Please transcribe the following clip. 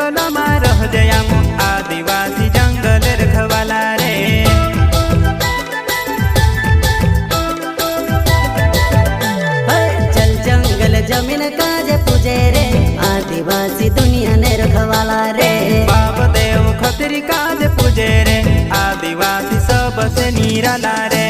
जंगलમાં રહજે આમ આદિવાસી જંગલ રખવાલા રે। चल जंगल जमीन काजे पूजे रे आदिवासी दुनिया ने रखवाला रे। बाप देव खतरी काज पूजे रे आदिवासी सबसे निराला रे।